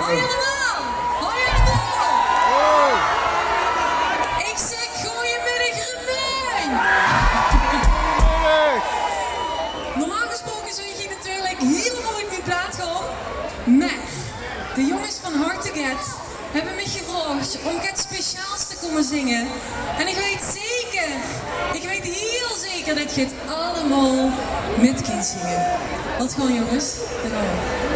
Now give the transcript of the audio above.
Hoi allemaal! Hoi allemaal! Ik zeg goeiemiddag Remijn! Normaal gesproken zou je natuurlijk helemaal in die plaat gaan. Maar de jongens van Hard to Get hebben me gevraagd om het speciaals te komen zingen. En ik weet heel zeker dat je het allemaal met kunt zingen. Wat gewoon jongens, daar gaan we.